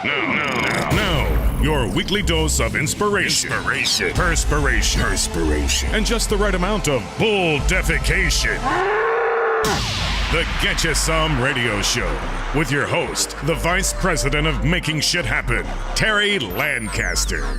Now, your weekly dose of inspiration, perspiration, and just the right amount of bull defecation. The Get You Some Radio Show with your host, the Vice President of Making Shit Happen, Terry Lancaster.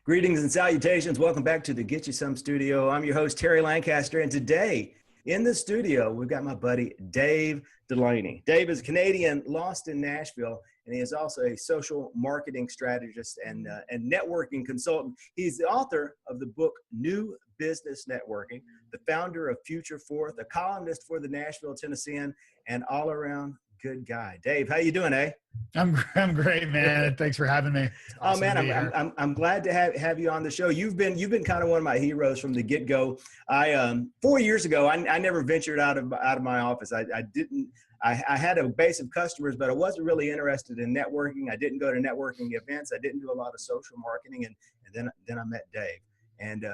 Greetings and salutations. Welcome back to the Get You Some studio. I'm your host, Terry Lancaster, and today in the studio, we've got my buddy, Dave Delaney. Dave is a Canadian lost in Nashville, and he is also a social marketing strategist and networking consultant. He's the author of the book, New Business Networking, the founder of Future Forth, a columnist for the Nashville Tennessean, and all-around good guy. Dave, how you doing, eh? I'm great, man. Thanks for having me. Awesome. Oh man, I'm glad to have you on the show. You've been kind of one of my heroes from the get go. 4 years ago, I never ventured out of my office. I had a base of customers, but I wasn't really interested in networking. I didn't go to networking events. I didn't do a lot of social marketing, and then I met Dave. And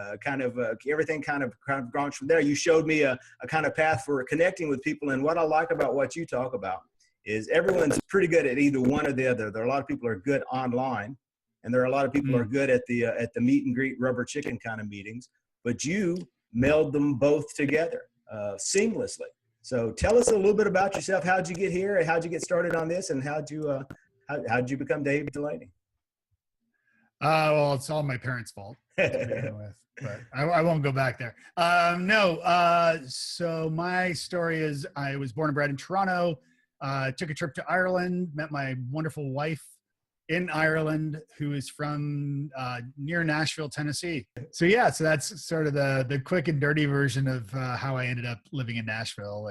everything kind of gone from there. You showed me a kind of path for connecting with people. And what I like about what you talk about is everyone's pretty good at either one or the other. There are a lot of people who are good online, and there are a lot of people who are good at the meet and greet rubber chicken kind of meetings. But you meld them both together seamlessly. So tell us a little bit about yourself. How'd you get here? How'd you get started on this? And how'd you become Dave Delaney? Well, it's all my parents' fault to begin with, but I won't go back there. So my story is I was born and bred in Toronto, took a trip to Ireland, met my wonderful wife in Ireland, who is from near Nashville, Tennessee. So that's sort of the quick and dirty version of how I ended up living in Nashville.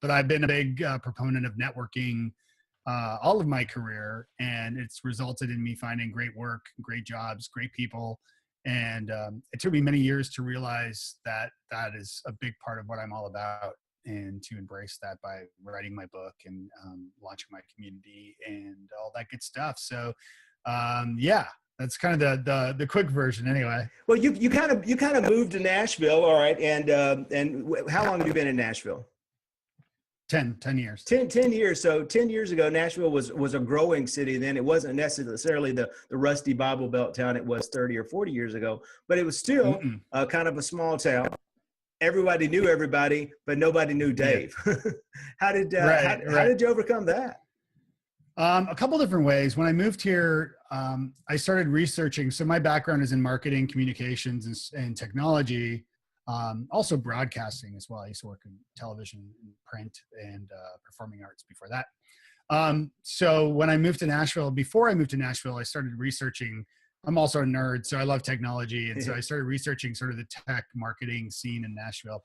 But I've been a big proponent of networking all of my career, and it's resulted in me finding great work, great jobs, great people. And it took me many years to realize that that is a big part of what I'm all about, and to embrace that by writing my book and launching my community and all that good stuff. So that's kind of the quick version anyway. Well, you kind of moved to Nashville. All right. And how long have you been in Nashville? 10 years. 10 years. So 10 years ago, Nashville was a growing city then. It wasn't necessarily the rusty Bible Belt town it was 30 or 40 years ago, but it was still kind of a small town. Everybody knew everybody, but nobody knew Dave. Yeah. How did you overcome that? A couple different ways. When I moved here, I started researching. So my background is in marketing, communications, and technology. Also broadcasting as well. I used to work in television and print and performing arts before that. So when I moved to Nashville, before I moved to Nashville, I started researching. I'm also a nerd, so I love technology. And so I started researching sort of the tech marketing scene in Nashville.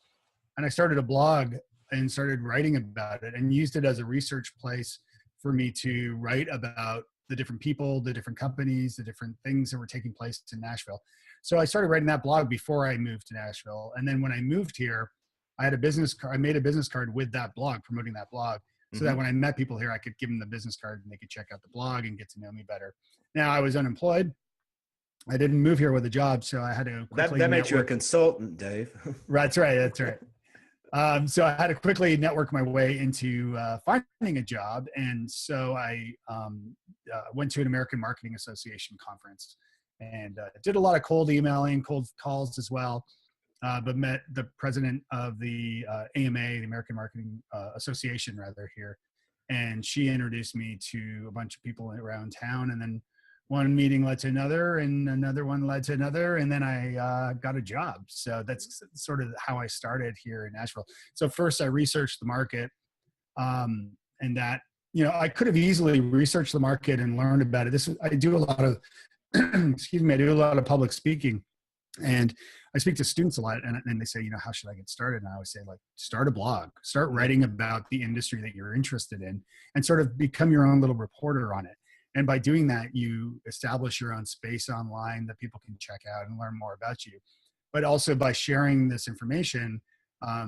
And I started a blog and started writing about it and used it as a research place for me to write about the different people, the different companies, the different things that were taking place in Nashville. So I started writing that blog before I moved to Nashville. And then when I moved here, I made a business card with that blog, promoting that blog, so that when I met people here, I could give them the business card and they could check out the blog and get to know me better. Now, I was unemployed. I didn't move here with a job, so I had to quickly that makes you a consultant, Dave. That's right. So I had to quickly network my way into finding a job. And so I went to an American Marketing Association conference and did a lot of cold emailing, cold calls as well, but met the president of the AMA, the American Marketing Association rather here. And she introduced me to a bunch of people around town. And then one meeting led to another, and another one led to another, and then I got a job. So that's sort of how I started here in Nashville. So first I researched the market, and that, I could have easily researched the market and learned about it. I do a lot of, I do a lot of public speaking, and I speak to students a lot, and they say, how should I get started? And I always say, start a blog, start writing about the industry that you're interested in, and sort of become your own little reporter on it. And by doing that, you establish your own space online that people can check out and learn more about you. But also by sharing this information,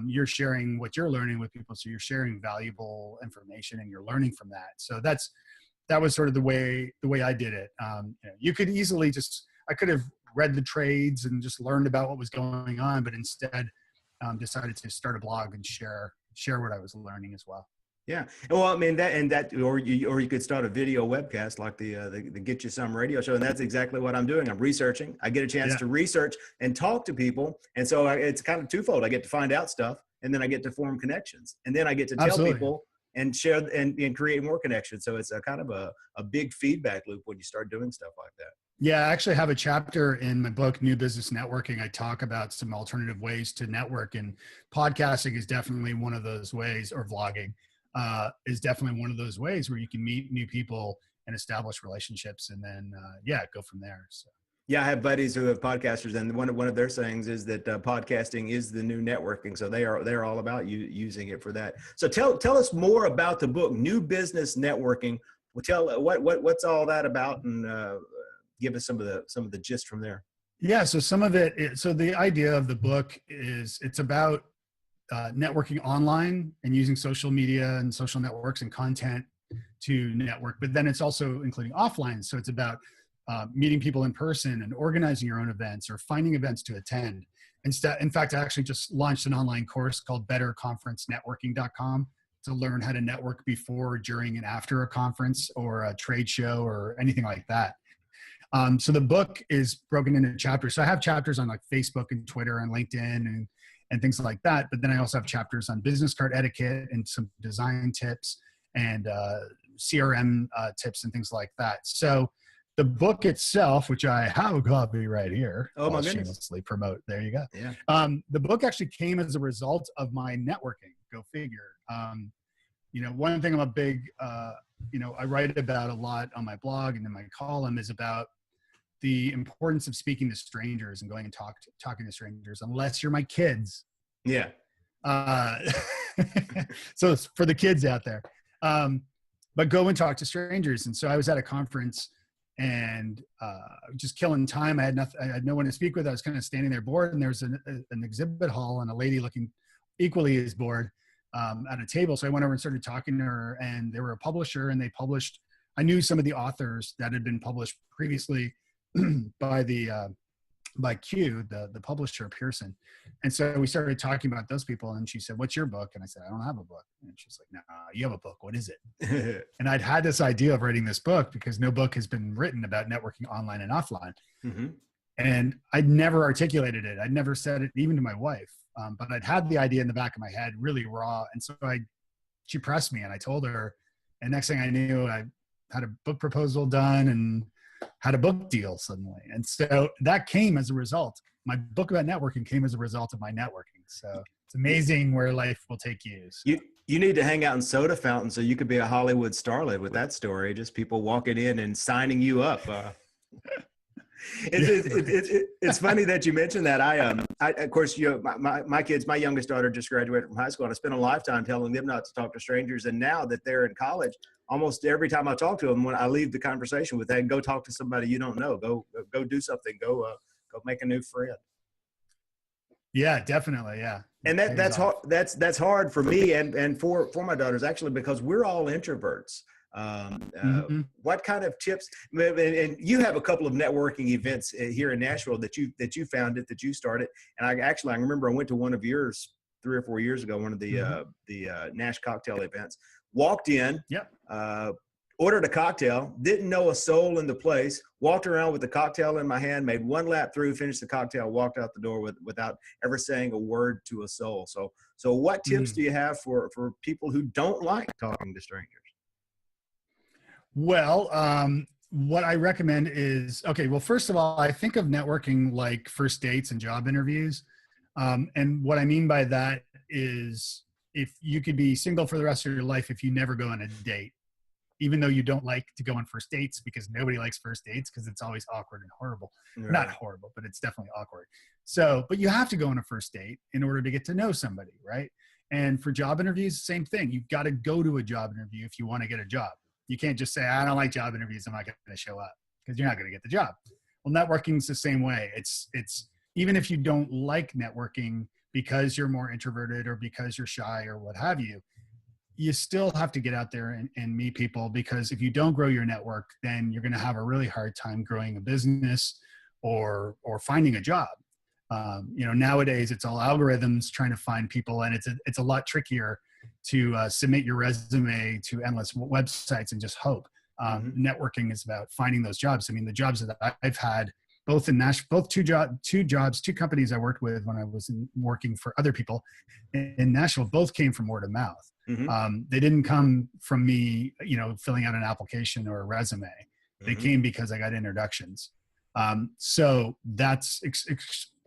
you're sharing what you're learning with people. So you're sharing valuable information and you're learning from that. So that was sort of the way I did it. You could easily I could have read the trades and just learned about what was going on, but instead decided to start a blog and share what I was learning as well. Yeah. Well, I mean or you could start a video webcast like the Get You Some radio show, and that's exactly what I'm doing. I'm researching. I get a chance to research and talk to people, and so it's kind of twofold. I get to find out stuff, and then I get to form connections, and then I get to tell people and share and create more connections. So it's a kind of a big feedback loop when you start doing stuff like that. Yeah, I actually have a chapter in my book, New Business Networking. I talk about some alternative ways to network, and podcasting is definitely one of those ways, or vlogging is definitely one of those ways where you can meet new people and establish relationships, and then go from there. So. Yeah, I have buddies who have podcasters, and one of their sayings is that podcasting is the new networking. So they're all about using it for that. So tell us more about the book, New Business Networking. Well, tell what's all that about, and give us some of the gist from there. Yeah, so some of it. So the idea of the book is it's about networking online and using social media and social networks and content to network, but then it's also including offline. So it's about meeting people in person and organizing your own events or finding events to attend. In fact, I actually just launched an online course called betterconferencenetworking.com to learn how to network before, during, and after a conference or a trade show or anything like that. So the book is broken into chapters. So I have chapters on like Facebook and Twitter and LinkedIn and things like that. But then I also have chapters on business card etiquette and some design tips and CRM tips and things like that. So the book itself, which I have a copy right here. Oh, my goodness. Shamelessly promote. There you go. Yeah. The book actually came as a result of my networking. Go figure. One thing I'm a big, I write about a lot on my blog and in my column is about the importance of speaking to strangers and going and talking to strangers, unless you're my kids. Yeah. So it's for the kids out there, but go and talk to strangers. And so I was at a conference and just killing time. I had no one to speak with. I was kind of standing there bored, and there's an exhibit hall and a lady looking equally as bored at a table. So I went over and started talking to her, and they were a publisher, and I knew some of the authors that had been published previously by Q, the publisher, Pearson. And so we started talking about those people, and she said, "What's your book?" And I said, "I don't have a book." And she's like, "No, you have a book. What is it?" And I'd had this idea of writing this book because no book has been written about networking online and offline. Mm-hmm. And I'd never articulated it. I'd never said it even to my wife. But I'd had the idea in the back of my head, really raw. And so she pressed me, and I told her, and next thing I knew, I had a book proposal done and had a book deal suddenly. And so that came as a result. My book about networking came as a result of my networking. So it's amazing where life will take you. So. You need to hang out in soda fountains so you could be a Hollywood starlet with that story. Just people walking in and signing you up. It's funny that you mentioned that. I of course, my kids, my youngest daughter just graduated from high school, and I spent a lifetime telling them not to talk to strangers. And now that they're in college, almost every time I talk to them, when I leave the conversation with that, go talk to somebody you don't know, go do something, go make a new friend. Yeah, definitely. Yeah. And that's hard. That's hard for me and for my daughters, actually, because we're all introverts. What kind of tips, and you have a couple of networking events here in Nashville that you founded, that you started. And I remember I went to one of yours 3 or 4 years ago, one of the Nash cocktail events, walked in, ordered a cocktail, didn't know a soul in the place, walked around with the cocktail in my hand, made one lap through, finished the cocktail, walked out the door without ever saying a word to a soul. So what tips do you have for people who don't like talking to strangers? Well, what I recommend is, first of all, I think of networking like first dates and job interviews. And what I mean by that is, if you could be single for the rest of your life if you never go on a date, even though you don't like to go on first dates, because nobody likes first dates because it's always awkward and horrible. Right. Not horrible, but it's definitely awkward. So, but you have to go on a first date in order to get to know somebody, right? And for job interviews, same thing. You've got to go to a job interview if you want to get a job. You can't just say, "I don't like job interviews, I'm not going to show up," because you're not going to get the job. Well, networking's the same way. It's even if you don't like networking because you're more introverted or because you're shy or what have you, you still have to get out there and meet people, because if you don't grow your network, then you're going to have a really hard time growing a business or finding a job. Nowadays it's all algorithms trying to find people, and it's a lot trickier to submit your resume to endless websites and just hope. Networking is about finding those jobs. I mean, the jobs that I've had, both in Nashville, both two companies I worked with when I was working for other people in Nashville, both came from word of mouth. They didn't come from me, filling out an application or a resume. They came because I got introductions. So that's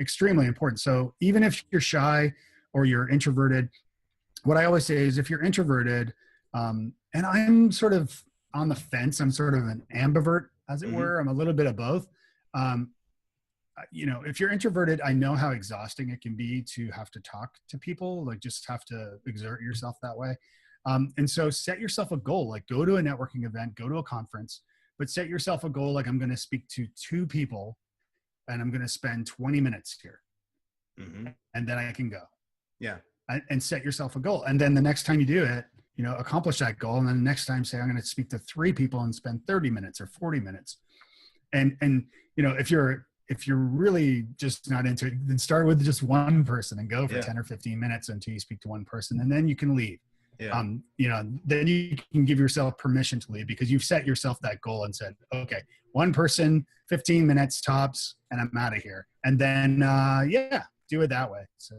extremely important. So even if you're shy or you're introverted, what I always say is if you're introverted, and I'm sort of on the fence, I'm sort of an ambivert, as it were. I'm a little bit of both. If you're introverted, I know how exhausting it can be to have to talk to people, like just have to exert yourself that way. And so set yourself a goal, like go to a networking event, go to a conference, but set yourself a goal. Like I'm going to speak to 2 people and I'm going to spend 20 minutes here and then I can go. Yeah. And set yourself a goal. And then the next time you do it, accomplish that goal. And then the next time say, I'm going to speak to 3 people and spend 30 minutes or 40 minutes. And if you're really just not into it, then start with just one person and go for 10 or 15 minutes until you speak to one person, and then you can leave. Then you can give yourself permission to leave because you've set yourself that goal and said, okay, one person, 15 minutes tops, and I'm out of here. And then, do it that way. So.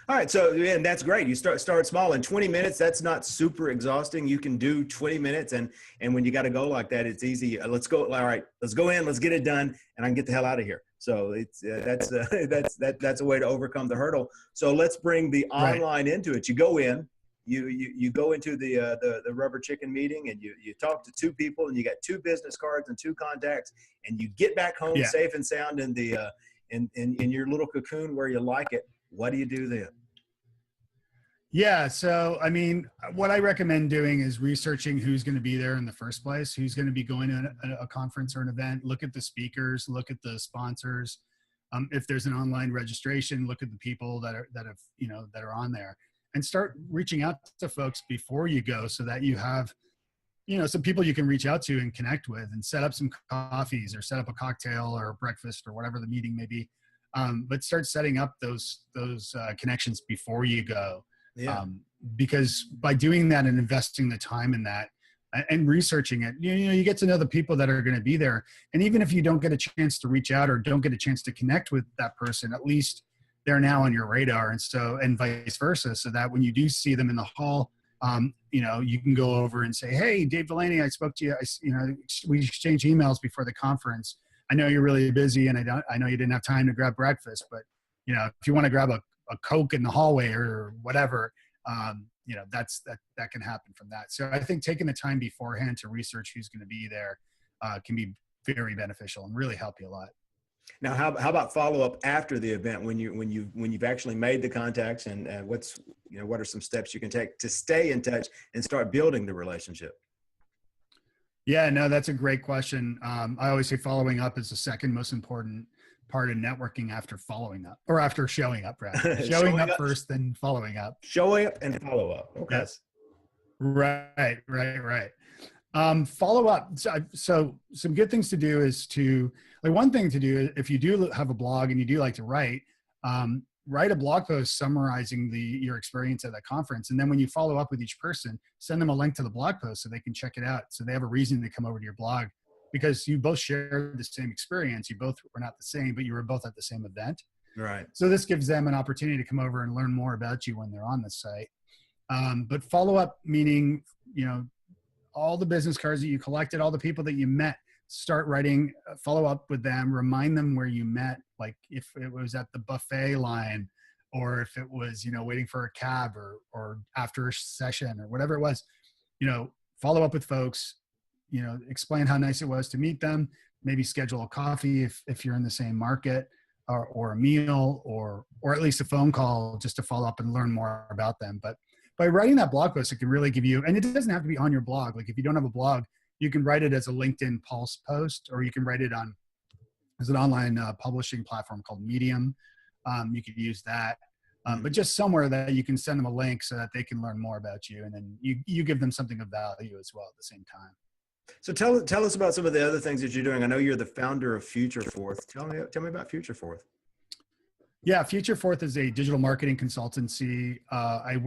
All right. So, and that's great. You start small. In 20 minutes, that's not super exhausting. You can do 20 minutes. And when you got to go like that, it's easy. Let's go. All right, let's go in, let's get it done, and I can get the hell out of here. So that's a way to overcome the hurdle. So let's bring the online into it. You go in, you go into the rubber chicken meeting, and you talk to 2 people, and you got 2 business cards and 2 contacts, and you get back home safe and sound in the in your little cocoon where you like it. What do you do then? Yeah. So, I mean, what I recommend doing is researching who's going to be there in the first place, who's going to be going to a conference or an event, look at the speakers, look at the sponsors. If there's an online registration, look at the people that are on there, and start reaching out to folks before you go so that you have, some people you can reach out to and connect with and set up some coffees or set up a cocktail or breakfast or whatever the meeting may be. But start setting up those connections before you go. Because by doing that and investing the time in that and researching it, you get to know the people that are going to be there. And even if you don't get a chance to reach out or don't get a chance to connect with that person, at least they're now on your radar. And vice versa. So that when you do see them in the hall, you can go over and say, hey, Dave Delaney, I spoke to you. We exchanged emails before the conference. I know you're really busy and I know you didn't have time to grab breakfast, but if you want to grab a Coke in the hallway or whatever, that can happen from that. So I think taking the time beforehand to research who's going to be there can be very beneficial and really help you a lot. Now, how about follow up after the event when you've actually made the contacts, and what are some steps you can take to stay in touch and start building the relationship? Yeah, no, that's a great question. I always say following up is the second most important part of networking after following up, or after showing up, rather. showing up first, then following up. Showing up and follow up. Okay. Yes. Right. Follow up. So some good things to do is one thing to do, if you do have a blog and you do like to write a blog post summarizing your experience at that conference. And then when you follow up with each person, send them a link to the blog post so they can check it out. So they have a reason to come over to your blog, because you both share the same experience. You both were not the same, but you were both at the same event. Right. So this gives them an opportunity to come over and learn more about you when they're on the site. But follow up, meaning, all the business cards that you collected, all the people that you met, start writing, follow up with them, remind them where you met. Like if it was at the buffet line, or if it was, waiting for a cab or after a session or whatever it was, follow up with folks, explain how nice it was to meet them, maybe schedule a coffee if you're in the same market, or a meal, or at least a phone call just to follow up and learn more about them. But by writing that blog post, it can really give you, and it doesn't have to be on your blog. Like if you don't have a blog, you can write it as a LinkedIn Pulse post, or you can write it as an online publishing platform called Medium. You could use that, but just somewhere that you can send them a link so that they can learn more about you. And then you give them something of value as well at the same time. So tell us about some of the other things that you're doing. I know you're the founder of Future Forth. Tell me about Future Forth. Yeah, Future Fourth is a digital marketing consultancy. I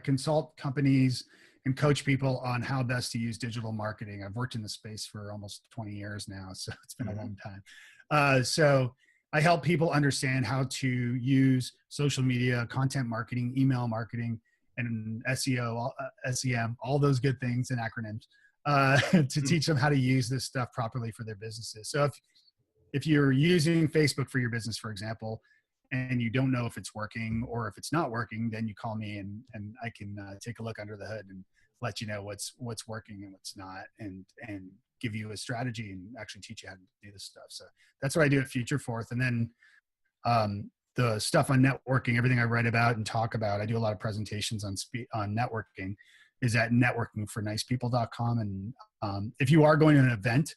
consult companies and coach people on how best to use digital marketing. I've worked in the space for almost 20 years now, so it's been a long time. So I help people understand how to use social media, content marketing, email marketing, and SEO, SEM, all those good things and acronyms, to teach them how to use this stuff properly for their businesses. So if you're using Facebook for your business, for example, and you don't know if it's working or if it's not working, then you call me and I can take a look under the hood and let you know what's working and what's not, and give you a strategy and actually teach you how to do this stuff. So that's what I do at Future Fourth. And then the stuff on networking, everything I write about and talk about, I do a lot of presentations on networking, is at networkingfornicepeople.com. And if you are going to an event,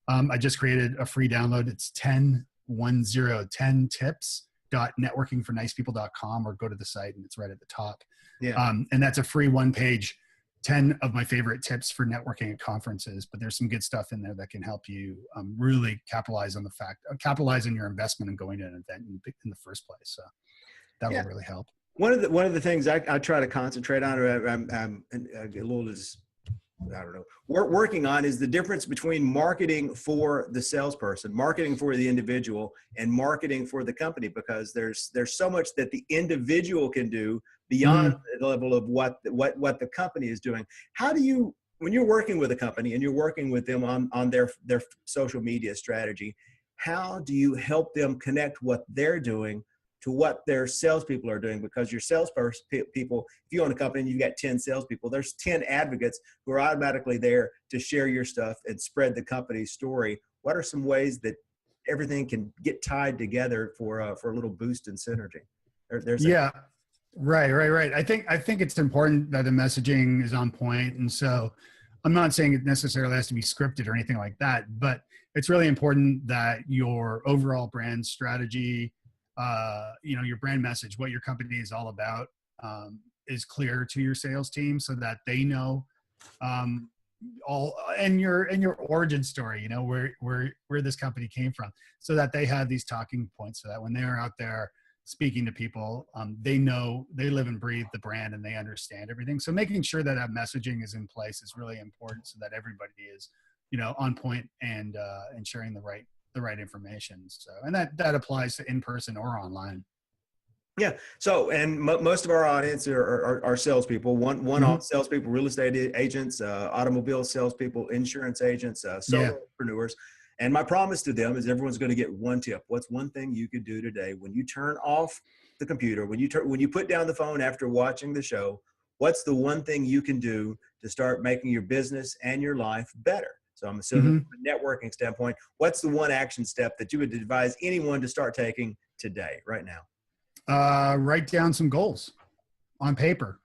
I just created a free download. It's 10 tips.networkingfornicepeople.com, or go to the site and it's right at the top. Yeah. And that's a free 1-page, 10 of my favorite tips for networking at conferences. But there's some good stuff in there that can help you really capitalize on your investment in going to an event in the first place. So that will really help. One of the things I try to concentrate on, or I'm a little working on, is the difference between marketing for the salesperson, marketing for the individual, and marketing for the company, because there's so much that the individual can do beyond the level of what the company is doing. How do you, when you're working with a company and you're working with them on their social media strategy, how do you help them connect what they're doing to what their salespeople are doing? Because your salesperson people, if you own a company and you've got 10 salespeople, there's 10 advocates who are automatically there to share your stuff and spread the company's story. What are some ways that everything can get tied together for a little boost in synergy? Right. I think it's important that the messaging is on point. And so I'm not saying it necessarily has to be scripted or anything like that, but it's really important that your overall brand strategy, your brand message, what your company is all about, is clear to your sales team, so that they know all and your origin story, where this company came from, so that they have these talking points, so that when they're out there speaking to people, they know, they live and breathe the brand and they understand everything. So making sure that messaging is in place is really important, so that everybody is, on point and sharing the right information. So, and that applies to in person or online. Yeah. So, and most of our audience are salespeople, salespeople, real estate agents, automobile salespeople, insurance agents, solopreneurs. And my promise to them is everyone's going to get one tip. What's one thing you could do today when you turn off the computer, when you put down the phone after watching the show? What's the one thing you can do to start making your business and your life better? So I'm assuming from a networking standpoint, what's the one action step that you would advise anyone to start taking today, right now? Write down some goals on paper.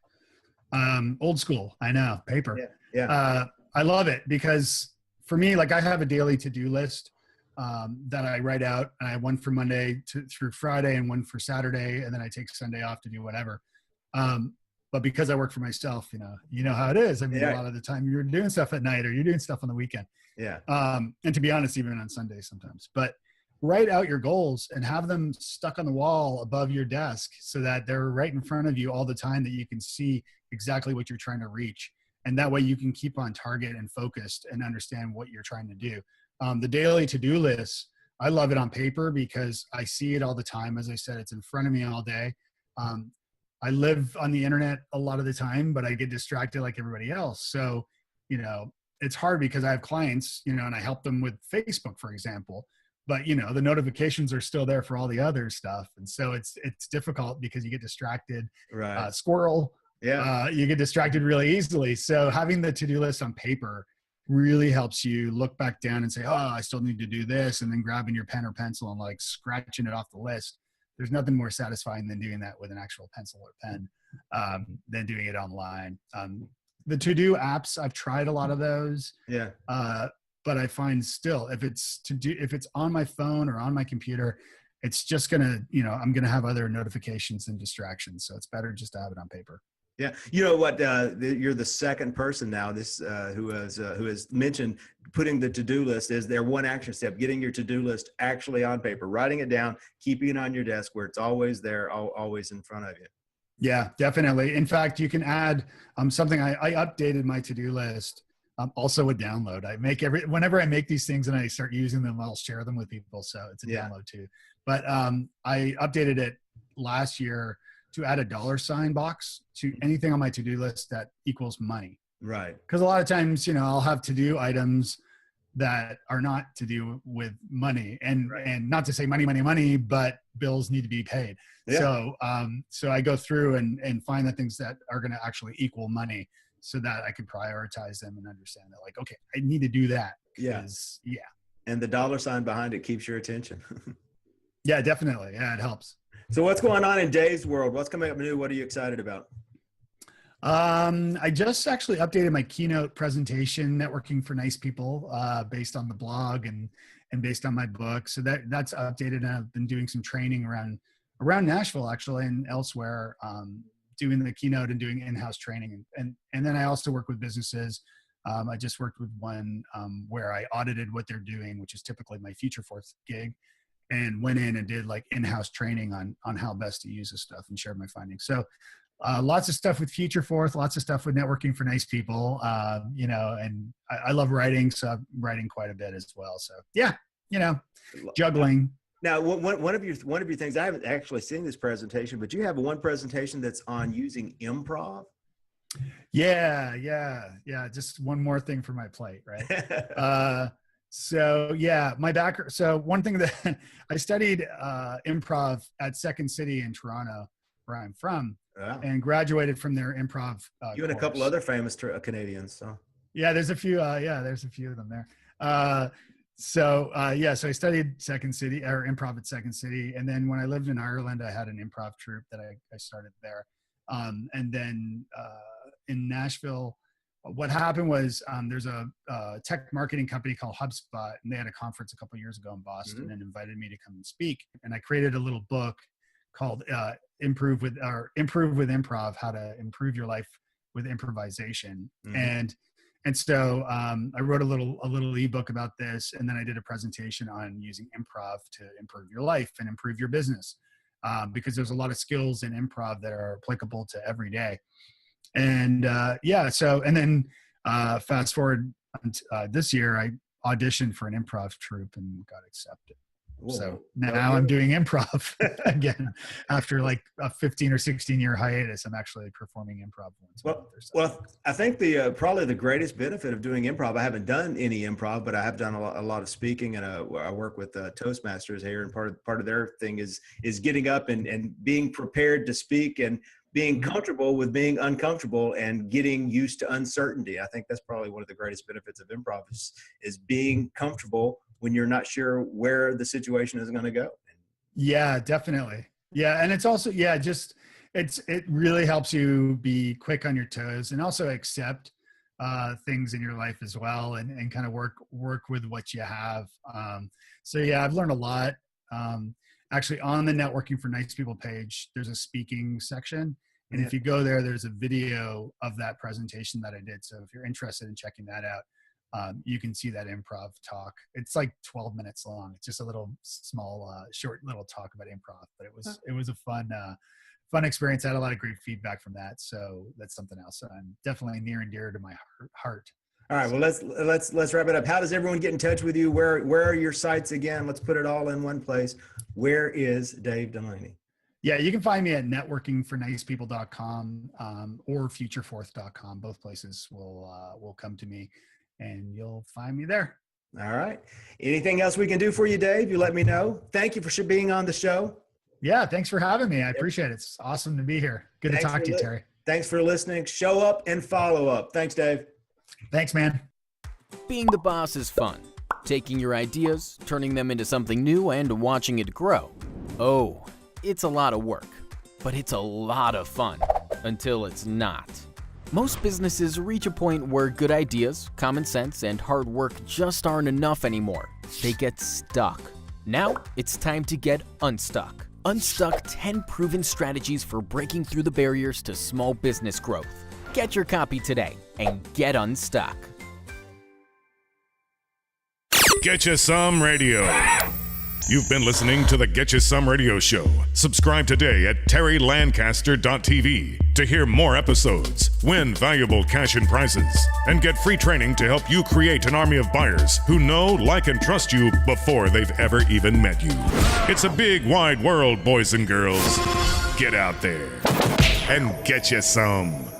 Old school, I know, paper. Yeah. I love it, because for me, like, I have a daily to-do list that I write out. I have one for Monday through Friday and one for Saturday, and then I take Sunday off to do whatever. But because I work for myself, you know how it is. I mean, a lot of the time you're doing stuff at night or you're doing stuff on the weekend. Yeah. And to be honest, even on Sunday sometimes. But write out your goals and have them stuck on the wall above your desk, so that they're right in front of you all the time, that you can see exactly what you're trying to reach. And that way you can keep on target and focused and understand what you're trying to do. The daily to-do list, I love it on paper because I see it all the time. As I said, it's in front of me all day. I live on the internet a lot of the time, but I get distracted like everybody else. So, it's hard because I have clients, and I help them with Facebook, for example, but the notifications are still there for all the other stuff. And so it's difficult because you get distracted. Right. Squirrel. Yeah. You get distracted really easily. So having the to-do list on paper really helps you look back down and say, oh, I still need to do this. And then grabbing your pen or pencil and like scratching it off the list. There's nothing more satisfying than doing that with an actual pencil or pen, than doing it online. The to-do apps, I've tried a lot of those. Yeah. But I find still, if it's on my phone or on my computer, it's just gonna, I'm gonna have other notifications and distractions. So it's better just to have it on paper. Yeah. You know what? You're the second person now who has mentioned putting the to-do list as their one action step, getting your to-do list actually on paper, writing it down, keeping it on your desk where it's always there, always in front of you. Yeah, definitely. In fact, you can add something. I updated my to-do list. Also a download. Whenever I make these things and I start using them, I'll share them with people. So it's a download too. But I updated it last year to add a $ box to anything on my to-do list that equals money. Right. Because a lot of times, I'll have to-do items that are not to do with money, and not to say money, but bills need to be paid. Yeah. So I go through and find the things that are going to actually equal money, so that I can prioritize them and understand that, like, okay, I need to do that. Yes. Yeah. And the $ behind it keeps your attention. Yeah, definitely. Yeah, it helps. So what's going on in Dave's world? What's coming up new? What are you excited about? I just actually updated my keynote presentation, Networking for Nice People, based on the blog and based on my book. So that's updated. And I've been doing some training around Nashville, actually, and elsewhere, doing the keynote and doing in-house training. And then I also work with businesses. I just worked with one where I audited what they're doing, which is typically my Future Forth gig, and went in and did like in-house training on how best to use this stuff and shared my findings. So lots of stuff with Future Forth, lots of stuff with Networking for Nice People, and I love writing, so I'm writing quite a bit as well. So yeah, juggling. Now, one of your things, I haven't actually seen this presentation, but you have one presentation that's on using improv. Yeah. Just one more thing for my plate, right? So yeah, my background. So one thing that I studied improv at Second City in Toronto, where I'm from, and graduated from their improv. You and a couple other famous Canadians. So yeah, there's a few. There's a few of them there. So I studied Second City, or improv at Second City. And then when I lived in Ireland, I had an improv troupe that I started there. And then in Nashville, what happened was there's a tech marketing company called HubSpot, and they had a conference a couple of years ago in Boston and invited me to come and speak. And I created a little book called Improve with Improv, How to Improve Your Life with Improvisation. And so I wrote a little ebook about this, and then I did a presentation on using improv to improve your life and improve your business, because there's a lot of skills in improv that are applicable to every day. And then fast forward this year, I auditioned for an improv troupe and got accepted. Whoa. So now I'm doing improv again after like a 15 or 16 year hiatus. I'm actually performing improv once a month or so. Well, I think probably the greatest benefit of doing improv, I haven't done any improv, but I have done a lot of speaking, and I work with Toastmasters here, and part of their thing is getting up and being prepared to speak and being comfortable with being uncomfortable and getting used to uncertainty. I think that's probably one of the greatest benefits of improv is being comfortable when you're not sure where the situation is going to go. Yeah, definitely. Yeah. And it's also, it really helps you be quick on your toes and also accept things in your life as well, and kind of work with what you have. I've learned a lot. Actually, on the Networking for Nice People page, there's a speaking section. And if you go there, there's a video of that presentation that I did. So if you're interested in checking that out, you can see that improv talk. It's like 12 minutes long. It's just a little small, short little talk about improv, but it was a fun experience. I had a lot of great feedback from that. So that's something else that I'm definitely near and dear to my heart. All right. Well, let's wrap it up. How does everyone get in touch with you? Where are your sites again? Let's put it all in one place. Where is Dave Delaney? Yeah, you can find me at networkingfornicepeople.com or futureforth.com. Both places will come to me, and you'll find me there. All right. Anything else we can do for you, Dave? You let me know. Thank you for being on the show. Yeah, thanks for having me. I appreciate it. It's awesome to be here. Good to talk to you, Terry. Thanks for listening. Show up and follow up. Thanks, Dave. Thanks, man. Being the boss is fun. Taking your ideas, turning them into something new, and watching it grow. Oh, it's a lot of work, but it's a lot of fun, until it's not. Most businesses reach a point where good ideas, common sense, and hard work just aren't enough anymore. They get stuck. Now, it's time to get unstuck. Unstuck 10 proven strategies for breaking through the barriers to small business growth. Get your copy today and get unstuck. Get You Some Radio. You've been listening to the Get You Some Radio Show. Subscribe today at terrylancaster.tv to hear more episodes, win valuable cash and prizes, and get free training to help you create an army of buyers who know, like, and trust you before they've ever even met you. It's a big, wide world, boys and girls. Get out there and get you some.